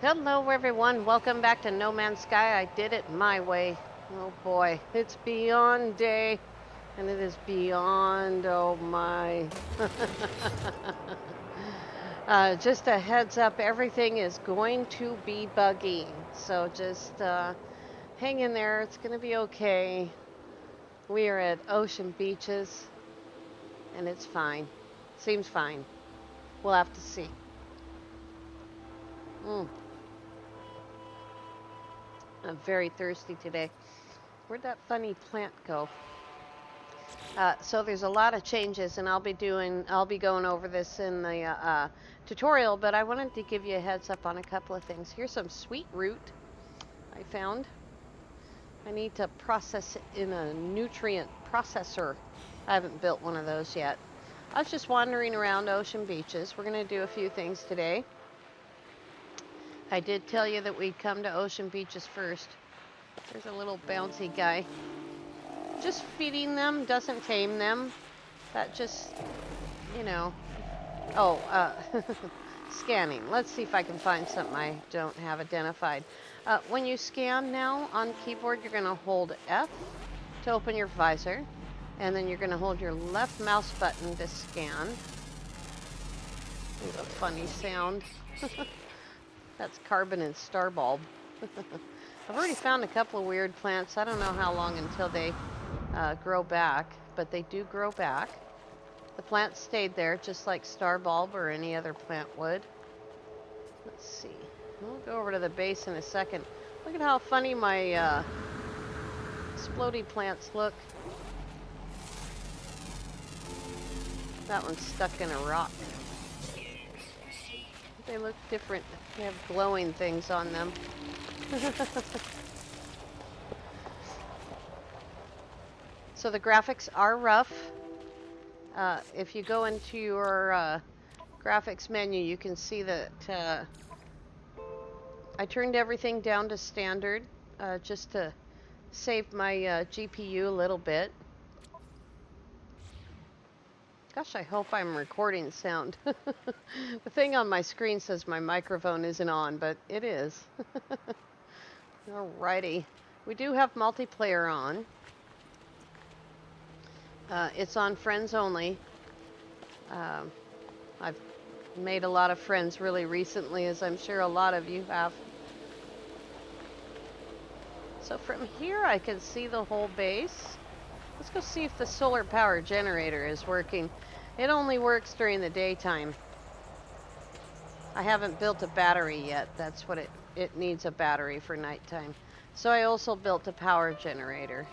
Hello, everyone. Welcome back to No Man's Sky. I did it my way. Oh boy, it's beyond day, and it is beyond, oh my. Just a heads up, everything is going to be buggy. So just hang in there. It's going to be okay. We are at Ocean Beaches, and it's fine. Seems fine. We'll have to see. Mm, I'm very thirsty today. Where'd that funny plant go? So there's a lot of changes, and I'll be going over this in the tutorial, but I wanted to give you a heads up on a couple of things. Here's some sweet root I found. I need to process it in a nutrient processor. I haven't built one of those yet. I was just wandering around Ocean Beaches. We're going to do a few things today. I did tell you that we'd come to Ocean Beaches first. There's a little bouncy guy. Just feeding them doesn't tame them. That just, you know. Oh, scanning. Let's see if I can find something I don't have identified. When you scan now on keyboard, you're going to hold F to open your visor, and then you're going to hold your left mouse button to scan. There's a funny sound. That's carbon and starbulb. I've already found a couple of weird plants. I don't know how long until they grow back, but they do grow back. The plant stayed there just like starbulb or any other plant would. Let's see. We'll go over to the base in a second. Look at how funny my explodey plants look. That one's stuck in a rock. They look different. They have glowing things on them. So the graphics are rough. If you go into your graphics menu, you can see that I turned everything down to standard just to save my GPU a little bit. Gosh, I hope I'm recording sound. The thing on my screen says my microphone isn't on, but it is. Alrighty. We do have multiplayer on. It's on friends only. I've made a lot of friends really recently, as I'm sure a lot of you have. So from here I can see the whole base. Let's go see if the solar power generator is working. It only works during the daytime. I haven't built a battery yet. That's what it needs, a battery for nighttime. So I also built a power generator.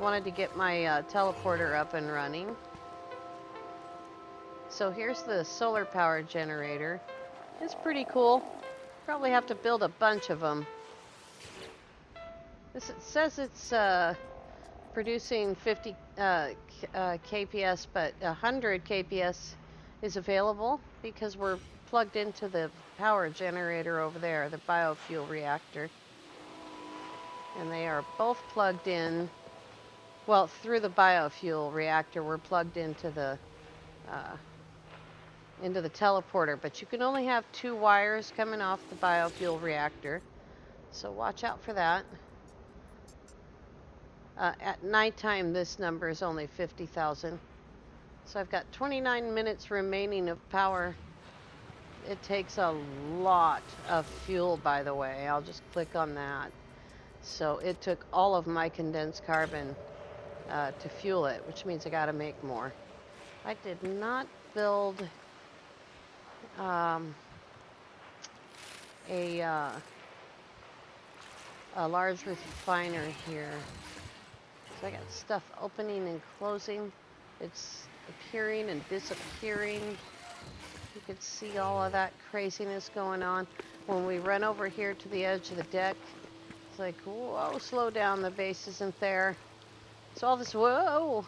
Wanted to get my teleporter up and running. So here's the solar power generator. It's pretty cool. Probably have to build a bunch of them. It says it's producing 50 kps, but 100 kps is available because we're plugged into the power generator over there, the biofuel reactor. And they are both plugged in. Well, through the biofuel reactor, we're plugged into the teleporter, but you can only have 2 wires coming off the biofuel reactor, so watch out for that. At nighttime, this number is only 50,000. So I've got 29 minutes remaining of power. It takes a lot of fuel, by the way. I'll just click on that. So it took all of my condensed carbon to fuel it, which means I got to make more. I did not build a large refiner here. So I got stuff opening and closing. It's appearing and disappearing. You can see all of that craziness going on. When we run over here to the edge of the deck, it's like, whoa, slow down, the base isn't there. So all this, whoa,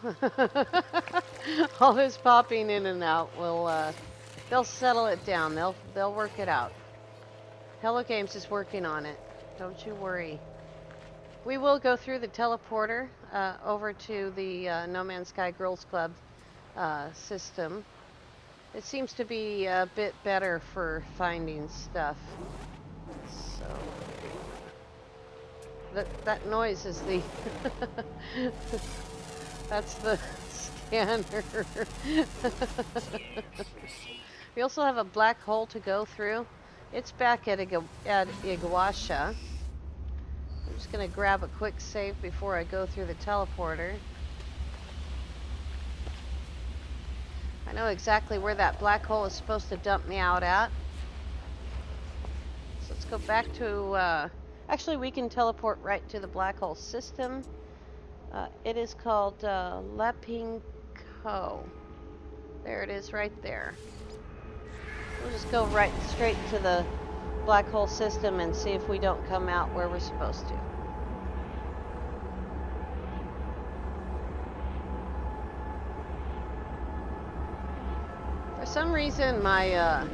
all this popping in and out will, they'll settle it down. They'll work it out. Hello Games is working on it. Don't you worry. We will go through the teleporter over to the No Man's Sky Girls Club system. It seems to be a bit better for finding stuff. So that noise is the that's the scanner. We also have a black hole to go through. It's back at Iguasha. I'm just gonna grab a quick save before I go through the teleporter. I know exactly where that black hole is supposed to dump me out at. So let's go back to, actually we can teleport right to the black hole system. It is called Leping Co. There it is right there. We'll just go right straight to the black hole system and see if we don't come out where we're supposed to. For some reason my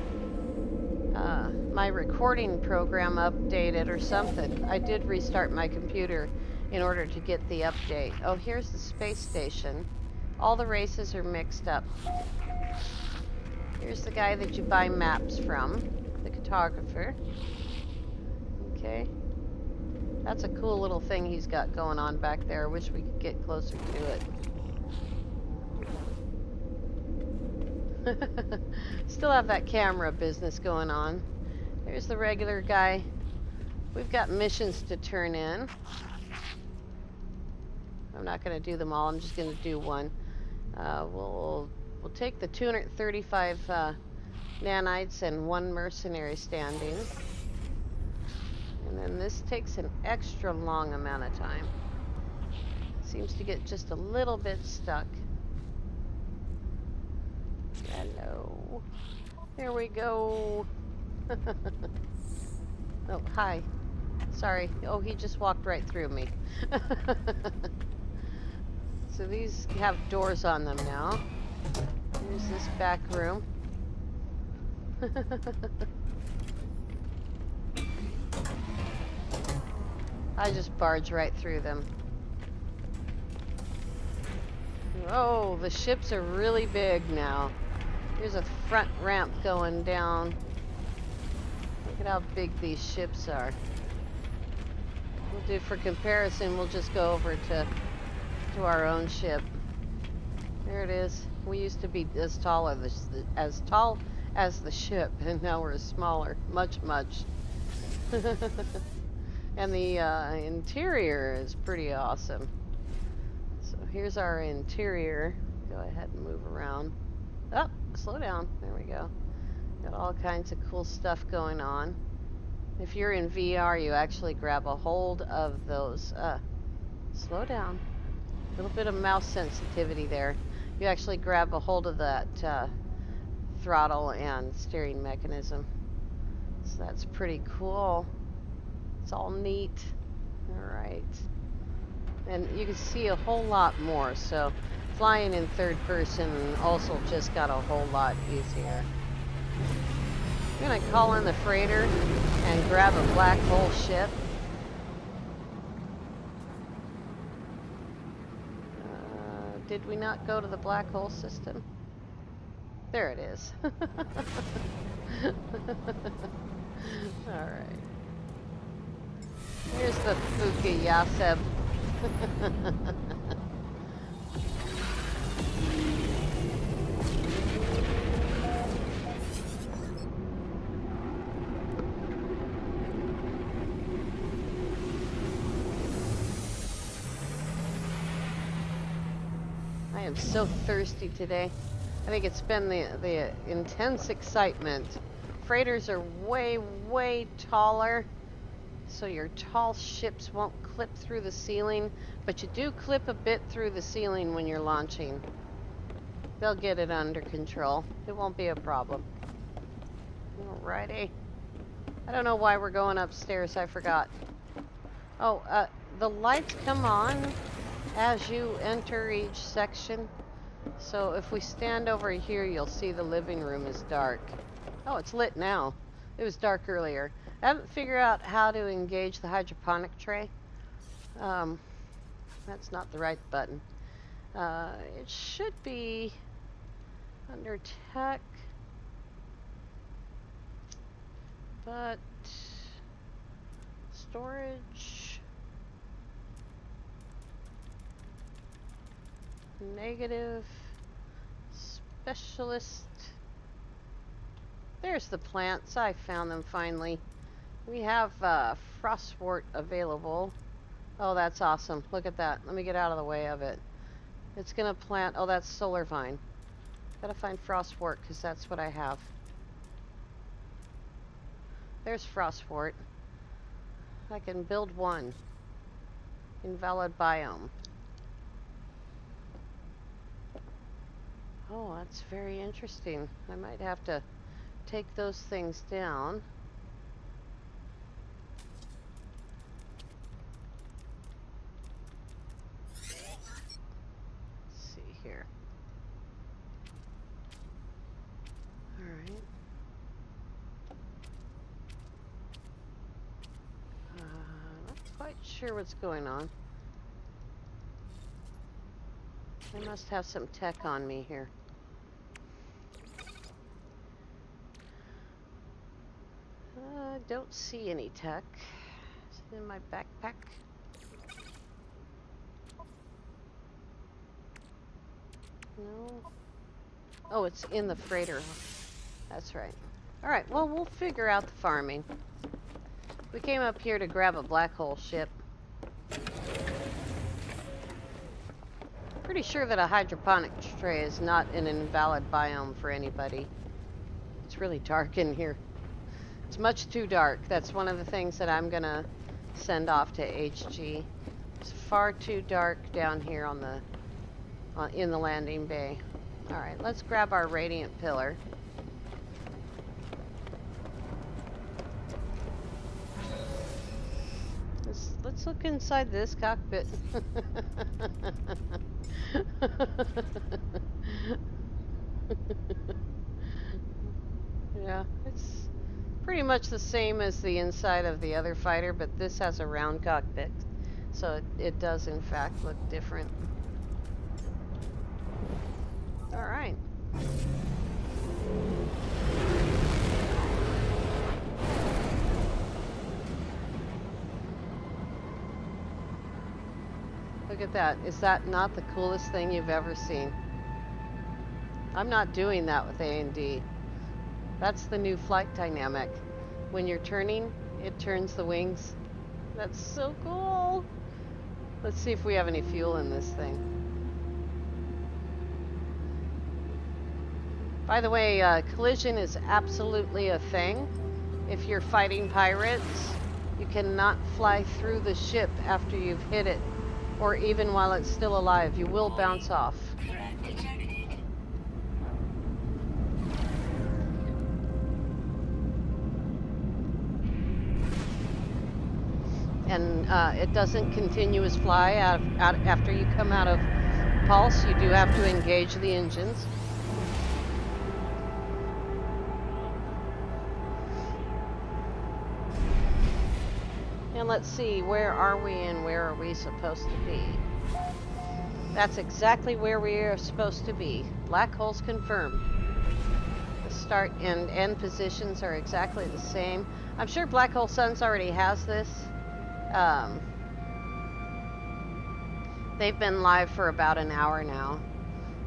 my recording program updated or something. I did restart my computer in order to get the update. Oh, here's the space station. All the races are mixed up. Here's the guy that you buy maps from, the cartographer. Okay. That's a cool little thing he's got going on back there. I wish we could get closer to it. Still have that camera business going on. There's the regular guy. We've got missions to turn in. I'm not going to do them all. I'm just going to do one. We'll take the 235 nanites and one mercenary standing. And then this takes an extra long amount of time. Seems to get just a little bit stuck. Hello. There we go. Oh, hi. Sorry. Oh, he just walked right through me. So these have doors on them now. Here's this back room. I just barge right through them. Oh, the ships are really big now. Here's a front ramp going down. Look at how big these ships are. We'll do, for comparison, we'll just go over to our own ship. There it is. We used to be as tall as the ship, and now we're smaller, much. And the interior is pretty awesome. So here's our interior. Go ahead and move around. Oh, slow down. There we go. Got all kinds of cool stuff going on. If you're in VR, you actually grab a hold of those. Slow down. A little bit of mouse sensitivity there. You actually grab a hold of that throttle and steering mechanism. So that's pretty cool. It's all neat. Alright. And you can see a whole lot more, so flying in third person also just got a whole lot easier. I'm gonna call in the freighter and grab a black hole ship. Did we not go to the black hole system? There it is. Alright. Here's the Fuki Yaseb. I am so thirsty today. I think it's been the intense excitement. Freighters are way taller, so your tall ships won't clip through the ceiling, but you do clip a bit through the ceiling when you're launching. They'll get it under control. It won't be a problem. Alrighty. I don't know why we're going upstairs, I forgot. Oh, the lights come on as you enter each section. So if we stand over here, you'll see the living room is dark. Oh, it's lit now. It was dark earlier. I haven't figured out how to engage the hydroponic tray. That's not the right button. It should be under tech, but storage. Negative. Specialist. There's the plants. I found them finally. We have frostwort available. Oh, that's awesome. Look at that. Let me get out of the way of it. It's gonna plant. Oh, that's solar vine. Gotta find frostwort because that's what I have. There's frostwort. I can build one. Invalid biome. Oh, that's very interesting. I might have to take those things down. Let's see here. Alright. Not quite sure what's going on. I must have some tech on me here. Don't see any tech. Is it in my backpack? No. Oh, it's in the freighter. That's right. Alright, well, we'll figure out the farming. We came up here to grab a black hole ship. Pretty sure that a hydroponic tray is not an invalid biome for anybody. It's really dark in here. It's much too dark. That's one of the things that I'm gonna send off to HG. It's far too dark down here on the in the landing bay. All right, let's grab our radiant pillar. Let's look inside this cockpit. Yeah, it's pretty much the same as the inside of the other fighter, but this has a round cockpit, so it does in fact look different. All right. Look at that. Is that not the coolest thing you've ever seen? I'm not doing that with A&D. That's the new flight dynamic. When you're turning, it turns the wings. That's so cool. Let's see if we have any fuel in this thing. By the way, collision is absolutely a thing. If you're fighting pirates, you cannot fly through the ship after you've hit it, or even while it's still alive. You will bounce off. And it doesn't continuous fly out after you come out of pulse. You do have to engage the engines. And let's see, where are we and where are we supposed to be? That's exactly where we are supposed to be. Black holes confirmed. The start and end positions are exactly the same. I'm sure Black Hole Suns already has this. They've been live for about an hour now.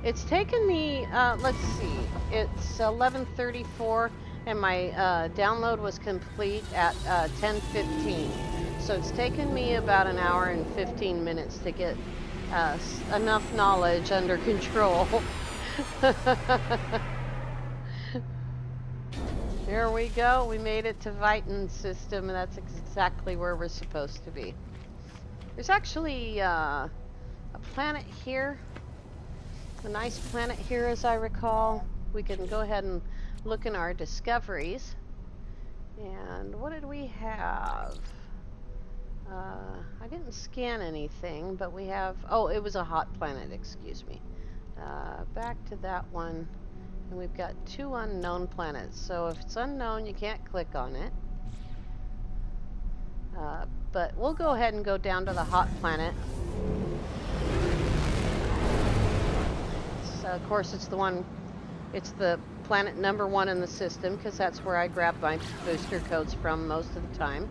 It's taken me, let's see, it's 11:34 and my download was complete at 10:15. So it's taken me about an hour and 15 minutes to get enough knowledge under control. There we go. We made it to Vitan system, and that's exactly where we're supposed to be. There's actually a planet here. A nice planet here, as I recall. We can go ahead and look in our discoveries. And what did we have? I didn't scan anything, but we have... Oh, it was a hot planet, excuse me. Back to that one. And we've got 2 unknown planets. So if it's unknown, you can't click on it. But we'll go ahead and go down to the hot planet. So, of course, it's the planet number 1 in the system, because that's where I grab my booster codes from most of the time.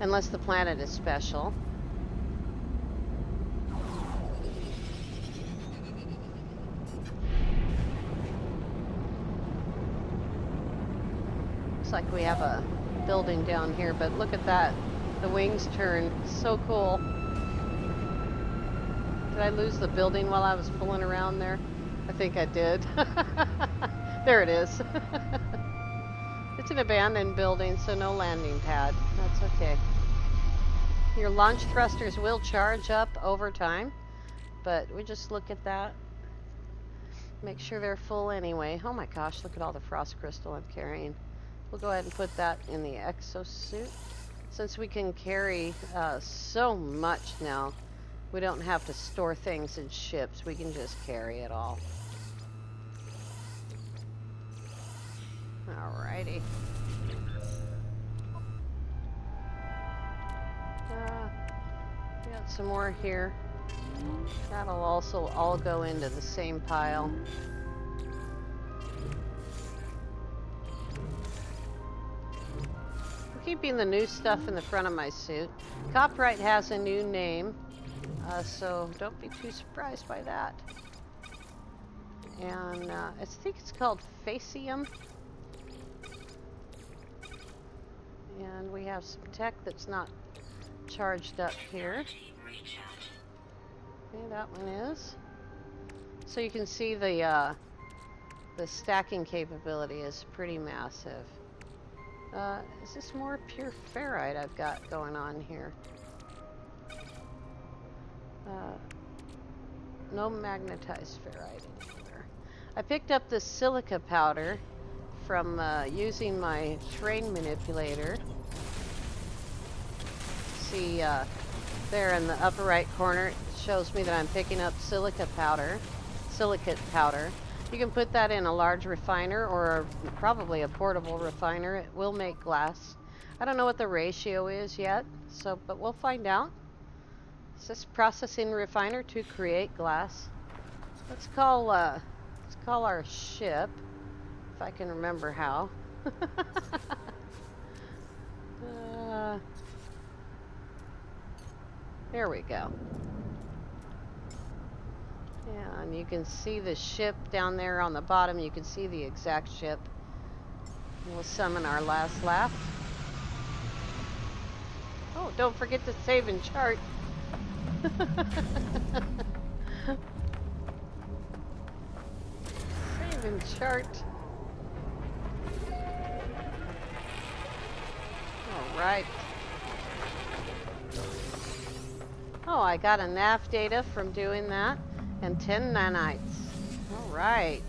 unless the planet is special. Looks like we have a building down here, but look at that. The wings turn. So cool. Did I lose the building while I was fooling around there? I think I did. There it is. It's an abandoned building, so no landing pad. That's okay. Your launch thrusters will charge up over time, but we just look at that. Make sure they're full anyway. Oh my gosh, look at all the frost crystal I'm carrying. We'll go ahead and put that in the exosuit. Since we can carry so much now, we don't have to store things in ships. We can just carry it all. Alrighty. We got some more here. That'll also all go into the same pile. I'm keeping the new stuff in the front of my suit. Copyright has a new name, so don't be too surprised by that. And I think it's called Facium. And we have some tech that's not charged up here. Okay, that one is. So you can see the stacking capability is pretty massive. Is this more pure ferrite I've got going on here? No magnetized ferrite anywhere. I picked up the silica powder from using my terrain manipulator. See there in the upper right corner, it shows me that I'm picking up silicate powder. You can put that in a large refiner or probably a portable refiner. It will make glass. I don't know what the ratio is yet, but we'll find out. Is this processing refiner to create glass? Let's call our ship, if I can remember how. There we go. Yeah, and you can see the ship down there on the bottom. You can see the exact ship. We'll summon our last laugh. Oh, don't forget to save and chart. Save and chart. All right. Oh, I got a nav data from doing that, and 10 nanites. All right.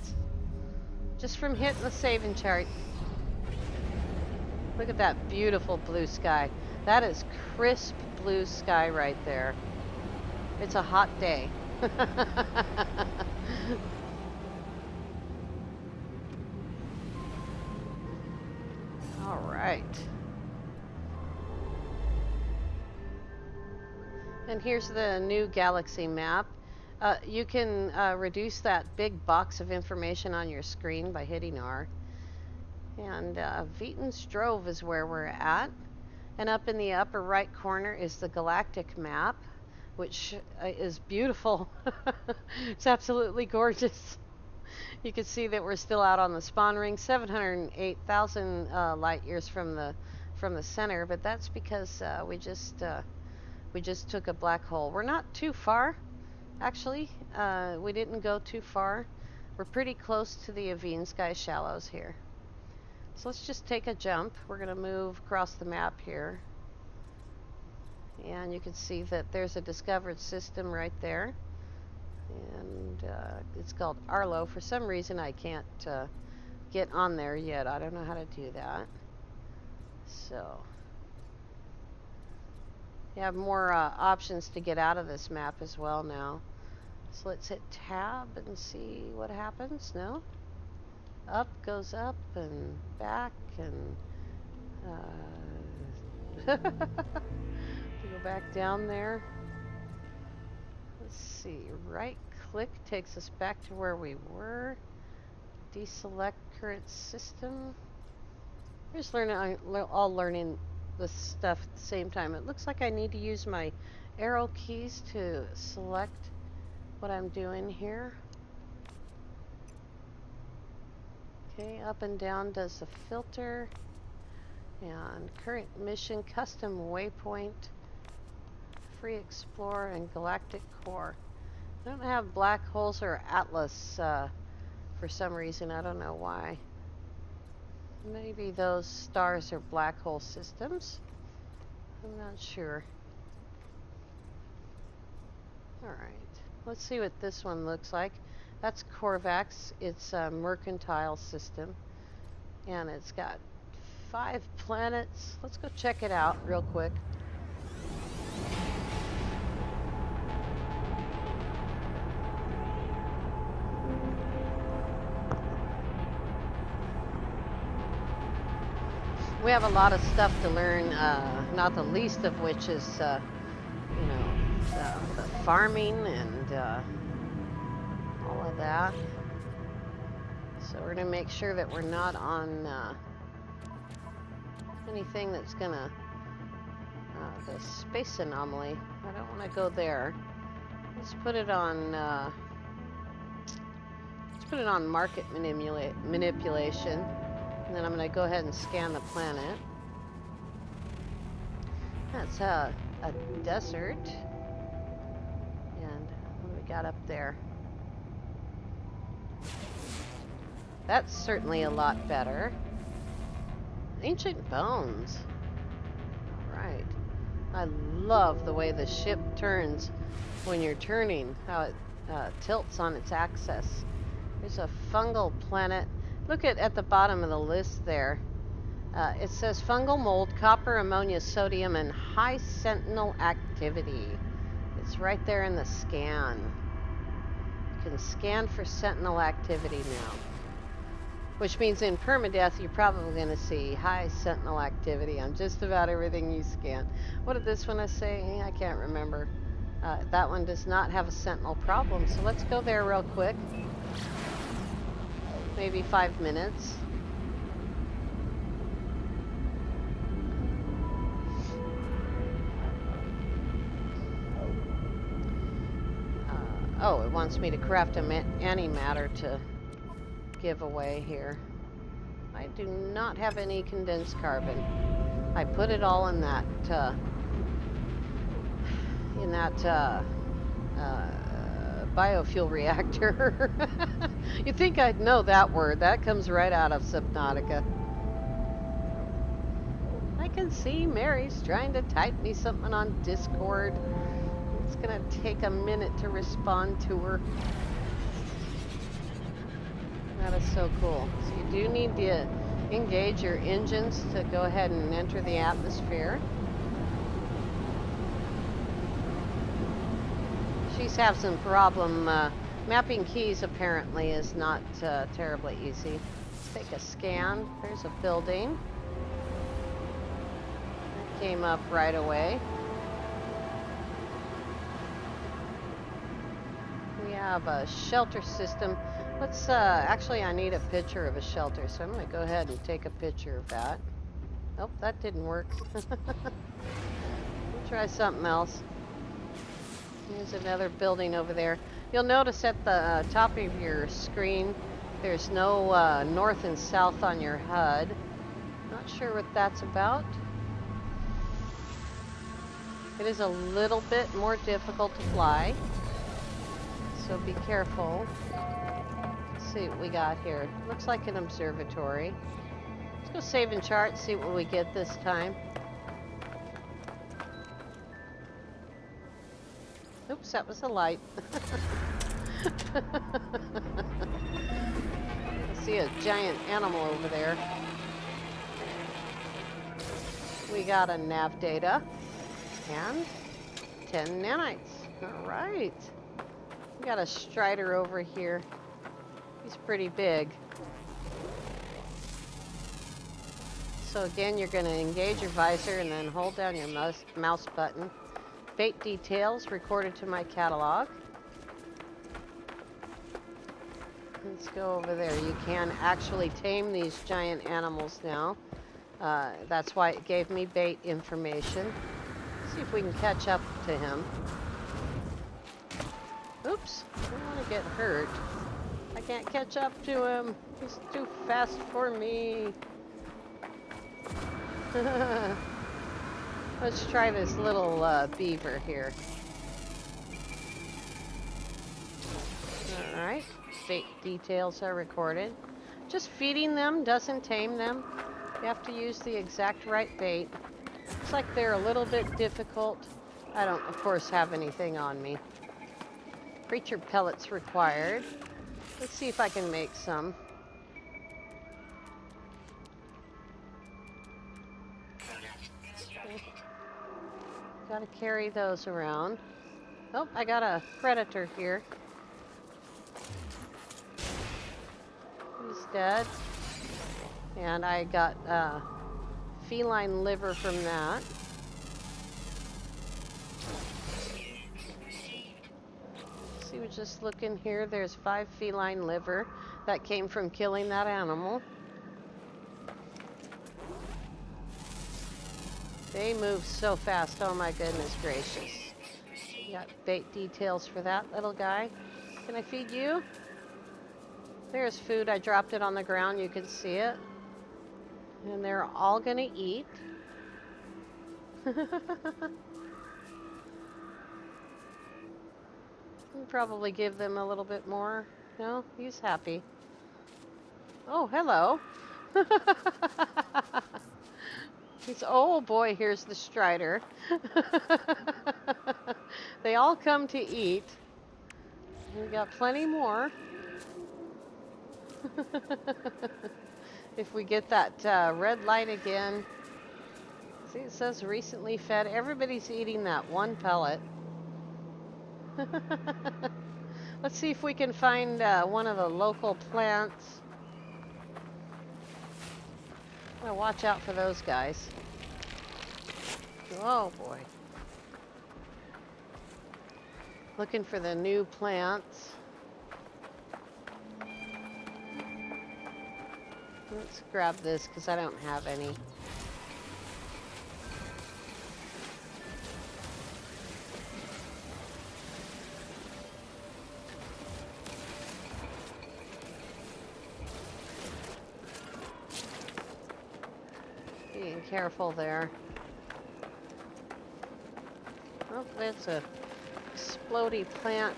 Just from hitting the saving chart. Look at that beautiful blue sky. That is crisp blue sky right there. It's a hot day. All right. And here's the new galaxy map. You can reduce that big box of information on your screen by hitting R. And Veton's Drove is where we're at. And up in the upper right corner is the galactic map, which is beautiful. It's absolutely gorgeous. You can see that we're still out on the spawn ring, 708,000 light years from the center, but that's because we just took a black hole. We're not too far, actually. We didn't go too far. We're pretty close to the Avine Sky Shallows here. So let's just take a jump. We're going to move across the map here. And you can see that there's a discovered system right there. And it's called Arlo. For some reason I can't get on there yet. I don't know how to do that. So you have more options to get out of this map as well now. So let's hit tab and see what happens. No? Up goes up and back and to go back down there. Let's see, right click takes us back to where we were. Deselect current system. We're just all learning this stuff at the same time. It looks like I need to use my arrow keys to select what I'm doing here. Okay, up and down does the filter. And current mission, custom waypoint, free explorer, and galactic core. I don't have black holes or atlas for some reason. I don't know why. Maybe those stars are black hole systems. I'm not sure. Alright, let's see what this one looks like. That's Corvax. It's a mercantile system. And it's got 5 planets. Let's go check it out real quick. We have a lot of stuff to learn, not the least of which is, you know, the farming and all of that. So we're going to make sure that we're not on anything that's going to, the space anomaly. I don't want to go there. Let's put it on, market manipulation. And then I'm going to go ahead and scan the planet. That's a desert. And what do we got up there? That's certainly a lot better. Ancient bones. Right. I love the way the ship turns when you're turning, how it tilts on its axis. There's a fungal planet. Look at the bottom of the list there. It says fungal mold, copper, ammonia, sodium, and high sentinel activity. It's right there in the scan. You can scan for sentinel activity now. Which means in permadeath, you're probably going to see high sentinel activity on just about everything you scan. What did this one say? I can't remember. That one does not have a sentinel problem, so let's go there real quick. Maybe 5 minutes. Oh, it wants me to craft an antimatter to give away here. I do not have any condensed carbon. I put it all in that biofuel reactor. You'd think I'd know that word. That comes right out of Subnautica. I can see Mary's trying to type me something on Discord. It's gonna take a minute to respond to her. That is so cool. So you do need to engage your engines to go ahead and enter the atmosphere. She's having some problem. Mapping keys apparently is not terribly easy. Let's take a scan. There's a building. That came up right away. We have a shelter system. Let's, actually I need a picture of a shelter, so I'm going to go ahead and take a picture of that. Oh, that didn't work. We'll try something else. There's another building over there. You'll notice at the top of your screen, there's no north and south on your HUD. Not sure what that's about. It is a little bit more difficult to fly, so be careful. Let's see what we got here. Looks like an observatory. Let's go save and chart, see what we get this time. Oops, that was a light. I see a giant animal over there. We got a nav data and 10 nanites. All right. We got a Strider over here. He's pretty big. So again, you're going to engage your visor and then hold down your mouse button. Bait details recorded to my catalog. Let's go over there. You can actually tame these giant animals now. That's why it gave me bait information. See if we can catch up to him. Oops, I don't want to get hurt. I can't catch up to him. He's too fast for me. Let's try this little beaver here. Alright, bait details are recorded. Just feeding them doesn't tame them. You have to use the exact right bait. Looks like they're a little bit difficult. I don't, of course, have anything on me. Creature pellets required. Let's see if I can make some. Okay. Gotta carry those around. Oh, I got a predator here. He's dead. And I got feline liver from that. See, we're just looking here. There's 5 feline liver that came from killing that animal. They move so fast. Oh my goodness gracious. Got bait details for that little guy. Can I feed you? There's food. I dropped it on the ground. You can see it. And they're all gonna eat. Probably give them a little bit more. No, he's happy. Oh, hello. He's, oh boy, here's the strider. They all come to eat. We got plenty more. If we get that red light again. See, it says recently fed. Everybody's eating that one pellet. Let's see if we can find one of the local plants. Well, watch out for those guys. Oh boy. Looking for the new plants. Let's grab this because I don't have any. Being careful there. Oh, that's a explodey plant.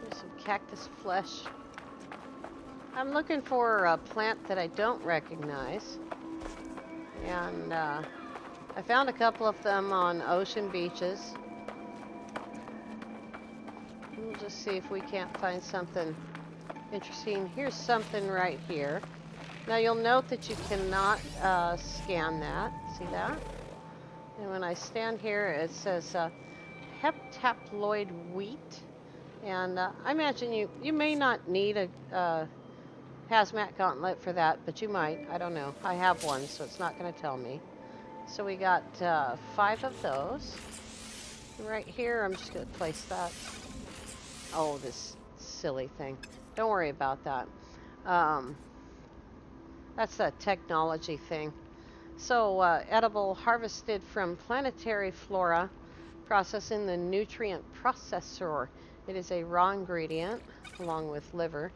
There's some cactus flesh. I'm looking for a plant that I don't recognize. And I found a couple of them on ocean beaches. We'll just see if we can't find something interesting. Here's something right here. Now you'll note that you cannot scan that. See that? And when I stand here, it says heptaploid wheat. And I imagine you may not need a hazmat gauntlet for that, but you might. I don't know. I have one, so it's not going to tell me. So we got 5 of those. Right here, I'm just going to place that. Oh, this silly thing. Don't worry about that. That's a technology thing. So, edible harvested from planetary flora, processing the nutrient processor. It is a raw ingredient, along with liver.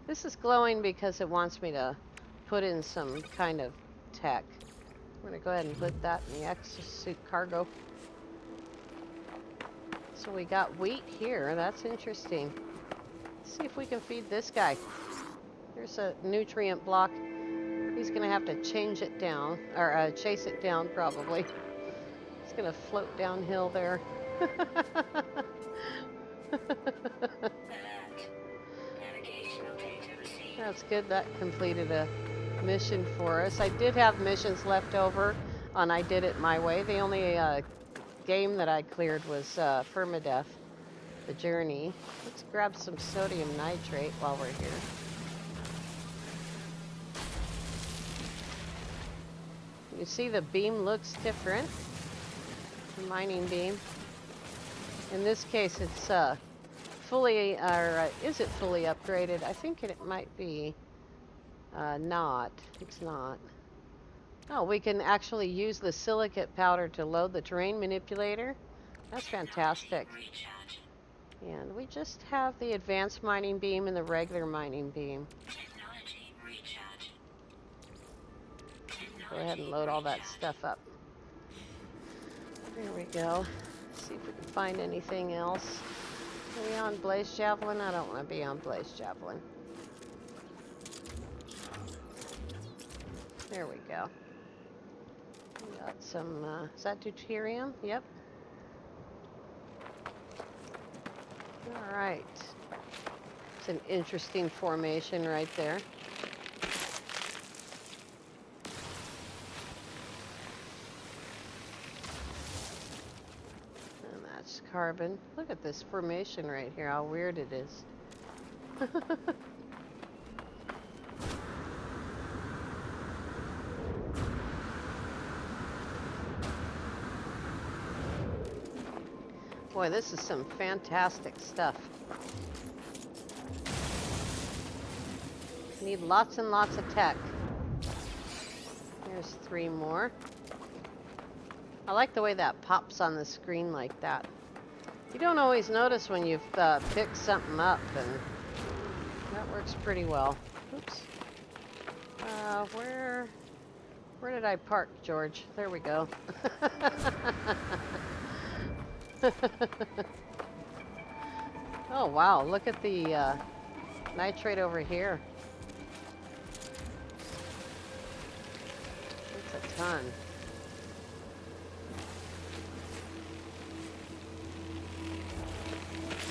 This is glowing because it wants me to put in some kind of tech. I'm going to go ahead and put that in the exosuit cargo. So we got wheat here. That's interesting. Let's see if we can feed this guy. There's a nutrient block. He's going to have to change it down, or chase it down probably. It's going to float downhill there. That's good. That completed a mission for us. I did have missions left over on I Did It My Way. The only game that I cleared was Permadeath, The Journey. Let's grab some sodium nitrate while we're here. You see the beam looks different. The mining beam. In this case, it's fully, or is it fully upgraded? I think it might be not. It's not. Oh, we can actually use the silicate powder to load the terrain manipulator. That's fantastic. And we just have the advanced mining beam and the regular mining beam. Go ahead and load all that stuff up. There we go. See if we can find anything else. Are we on Blaze Javelin? I don't want to be on Blaze Javelin. There we go. We got some, is that deuterium? Yep. All right. It's an interesting formation right there. And that's carbon. Look at this formation right here, how weird it is. Boy, this is some fantastic stuff. Need lots and lots of tech. There's 3 more. I like the way that pops on the screen like that. You don't always notice when you've picked something up, and that works pretty well. Oops. Where did I park, George? There we go. Oh wow, look at the nitrate over here. It's a ton.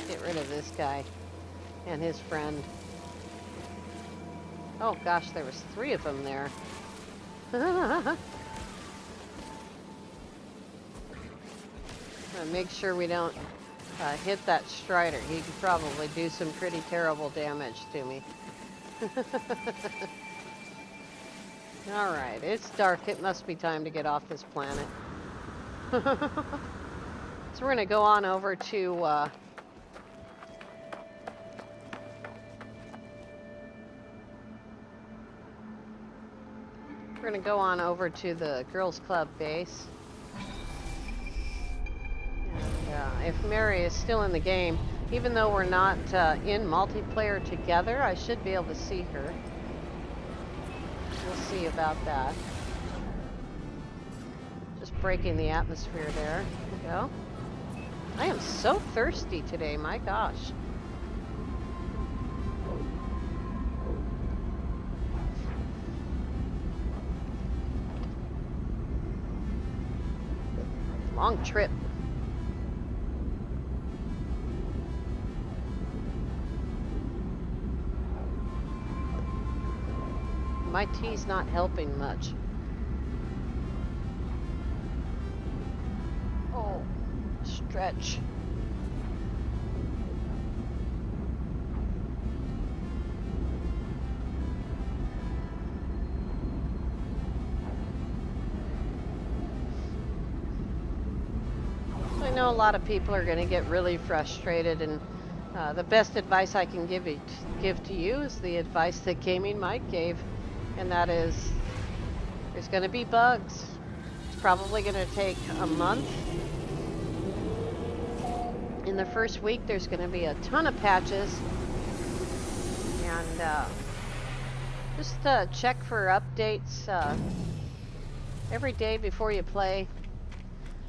Get rid of this guy and his friend. Oh gosh, there was 3 of them there. Make sure we don't hit that Strider. He could probably do some pretty terrible damage to me. Alright, it's dark. It must be time to get off this planet. So we're going to go on over to... we're going to go on over to the Girls Club base. If Mary is still in the game, even though we're not in multiplayer together, I should be able to see her. We'll see about that. Just breaking the atmosphere there. There we go. I am so thirsty today, my gosh. Long trip. My tea's not helping much. Oh, stretch. I know a lot of people are going to get really frustrated, and the best advice I can give to you is the advice that Gaming Mike gave. And that is, there's going to be bugs. It's probably going to take a month. In the first week, there's going to be a ton of patches. And just check for updates every day before you play.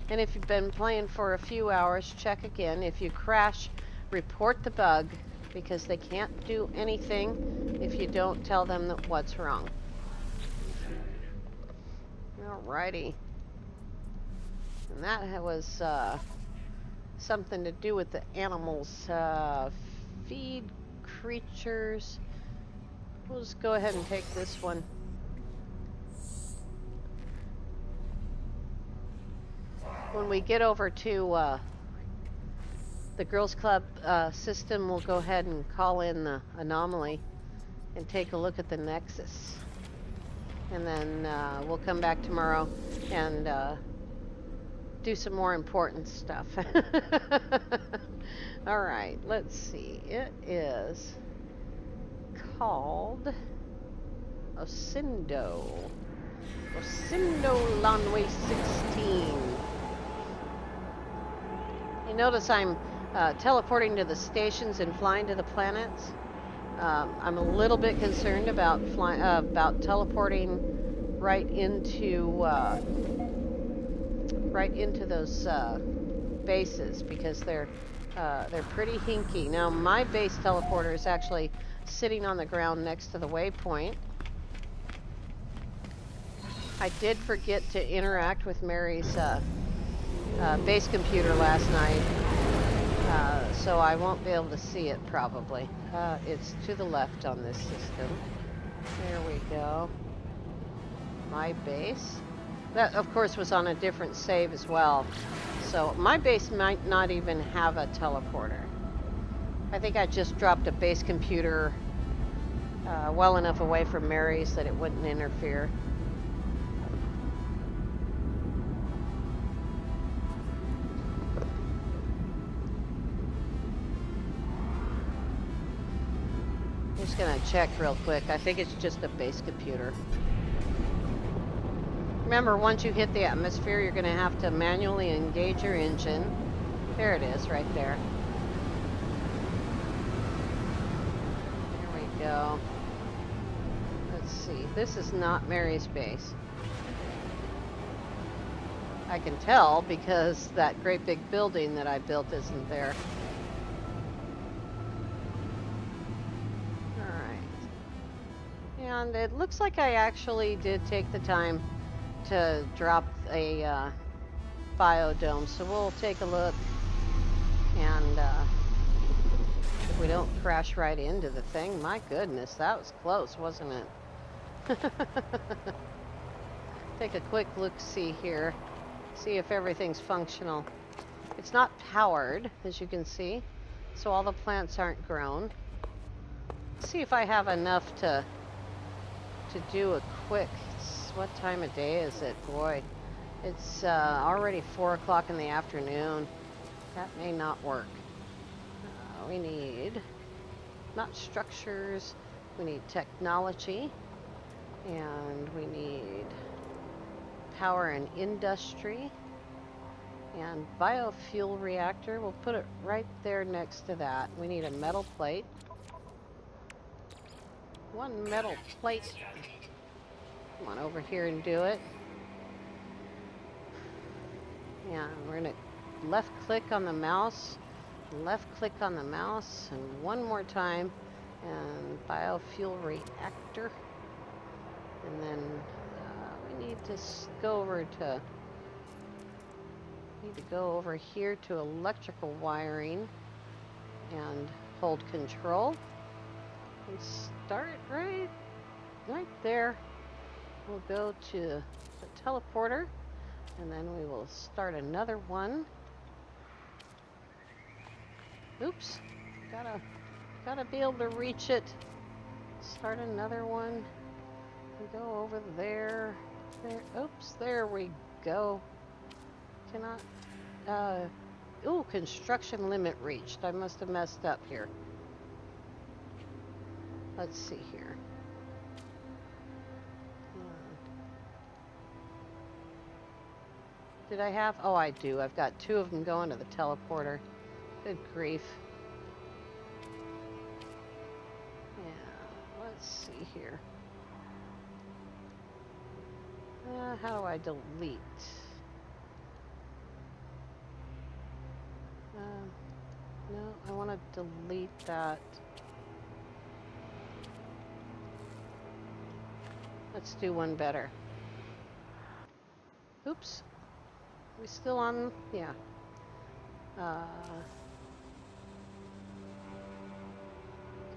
And if you've been playing for a few hours, check again. If you crash, report the bug, because they can't do anything if you don't tell them what's wrong. Alrighty. And that was something to do with the animals. Feed creatures. We'll just go ahead and take this one. When we get over to the Girls Club system, we'll go ahead and call in the anomaly and take a look at the Nexus. And then we'll come back tomorrow and do some more important stuff. All right, let's see. It is called Osindo. Osindo Lonway 16. You notice I'm teleporting to the stations and flying to the planets. I'm a little bit concerned about teleporting right into those bases because they're pretty hinky. Now my base teleporter is actually sitting on the ground next to the waypoint. I did forget to interact with Mary's base computer last night, so I won't be able to see it probably. It's to the left on this system. There we go. My base. That, of course, was on a different save as well. So my base might not even have a teleporter. I think I just dropped a base computer well enough away from Mary's that it wouldn't interfere. I'm just gonna check real quick. I think it's just a base computer. Remember, once you hit the atmosphere, you're gonna have to manually engage your engine. There it is, right there. There we go. Let's see. This is not Mary's base. I can tell because that great big building that I built isn't there. And it looks like I actually did take the time to drop a biodome, so we'll take a look, and if we don't crash right into the thing. My goodness, that was close, wasn't it? Take a quick look-see here, see if everything's functional. It's not powered, as you can see, so all the plants aren't grown. Let's see if I have enough to do a quick, what time of day is it? Boy, it's already 4 o'clock in the afternoon. That may not work. We need not structures, we need technology, and we need power and industry, and biofuel reactor. We'll put it right there next to that. We need a metal plate. One metal plate. Come on over here and do it. Yeah, we're gonna left click on the mouse, left click on the mouse, and one more time, and biofuel reactor. And then we need to go over here to electrical wiring and hold control. And start right there. We'll go to the teleporter, and then we will start another one. Oops, gotta be able to reach it. Start another one. We go over there. Oops, there we go. Cannot. Ooh, construction limit reached. I must have messed up here. Let's see here. Did I have? Oh, I do. I've got 2 of them going to the teleporter. Good grief. Yeah, let's see here. How do I delete? No, I want to delete that. Let's do one better. Oops. We still on? Yeah.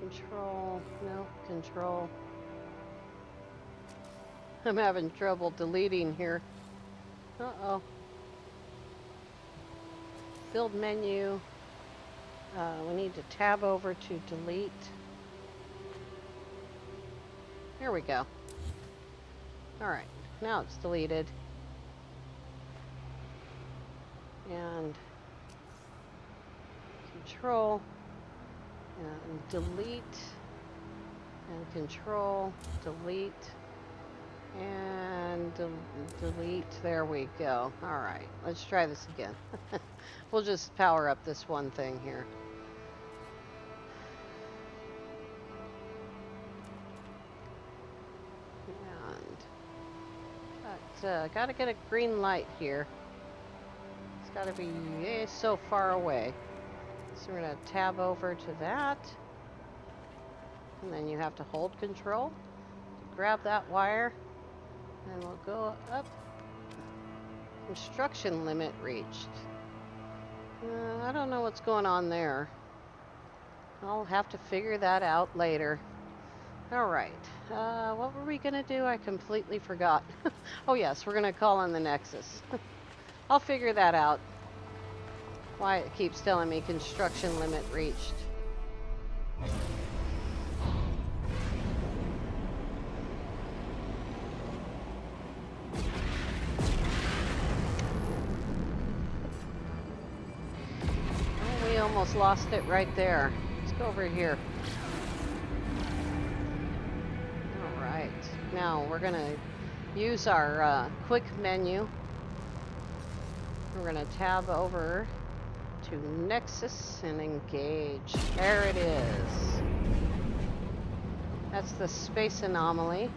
Control. No, control. I'm having trouble deleting here. Uh-oh. Build menu. We need to tab over to delete. There we go. Alright, now it's deleted. and control, and delete, and control, delete, and delete. There we go. All right, let's try this again. We'll just power up this one thing here. And gotta get a green light here. It's gotta be so far away. So we're gonna tab over to that. And then you have to hold control to grab that wire. And we'll go up. Construction limit reached. I don't know what's going on there. I'll have to figure that out later. All right. What were we gonna do? I completely forgot. Oh yes, we're gonna call on the Nexus. I'll figure that out. Why it keeps telling me construction limit reached. Oh, we almost lost it right there. Let's go over here. All right. Now we're gonna use our quick menu. We're gonna tab over to Nexus and engage. There it is. That's the space anomaly.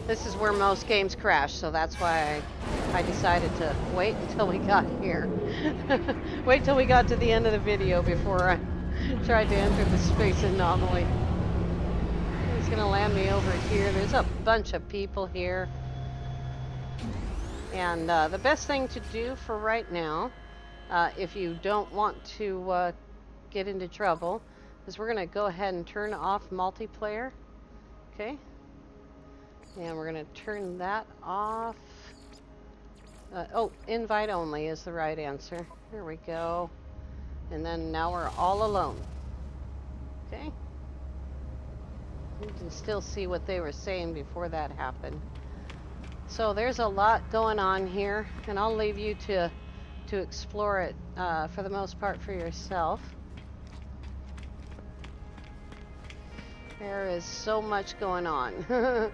This is where most games crash, so that's why I decided to wait until we got here. Wait till we got to the end of the video before I tried to enter the space anomaly. He's gonna land me over here. There's a bunch of people here. And the best thing to do for right now, if you don't want to get into trouble, is we're gonna go ahead and turn off multiplayer. Okay? And we're gonna turn that off. Oh, invite only is the right answer. Here we go. And then now we're all alone. Okay? You can still see what they were saying before that happened. So there's a lot going on here, and I'll leave you to explore it for the most part for yourself. There is so much going on.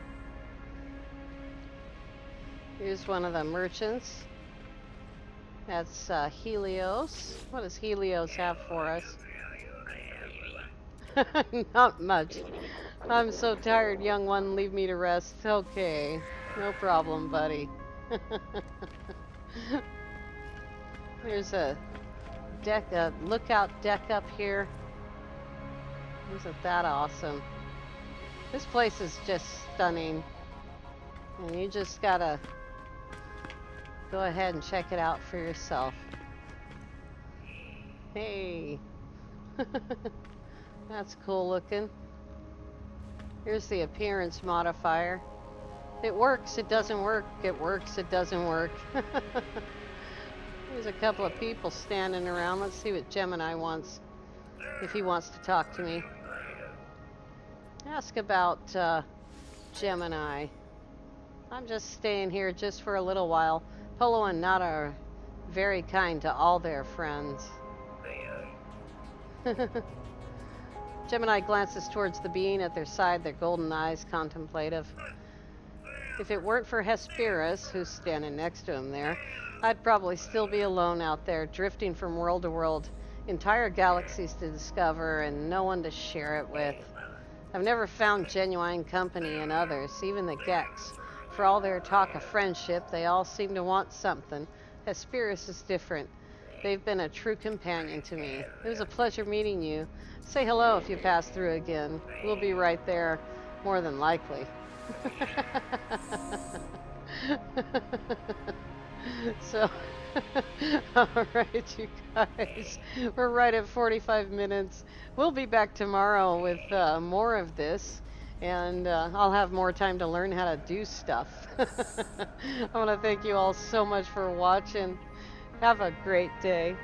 Here's one of the merchants. That's Helios. What does Helios have for us? Not much. I'm so tired, young one. Leave me to rest. Okay. No problem, buddy. There's a deck, a lookout deck up here. Isn't that awesome? This place is just stunning. And you just gotta go ahead and check it out for yourself. Hey. That's cool looking. Here's the appearance modifier. It works, it doesn't work, it works, it doesn't work. There's a couple of people standing around. Let's see what Gemini wants, if he wants to talk to me. Ask about Gemini. I'm just staying here just for a little while. Polo and Nada are very kind to all their friends. Gemini glances towards the being at their side, their golden eyes contemplative. If it weren't for Hesperus, who's standing next to him there, I'd probably still be alone out there, drifting from world to world, entire galaxies to discover, and no one to share it with. I've never found genuine company in others, even the Gex. For all their talk of friendship, they all seem to want something. Hesperus is different. They've been a true companion to me. It was a pleasure meeting you. Say hello if you pass through again. We'll be right there, more than likely. So, alright you guys, we're right at 45 minutes. We'll be back tomorrow with more of this, and I'll have more time to learn how to do stuff. I want to thank you all so much for watching. Have a great day.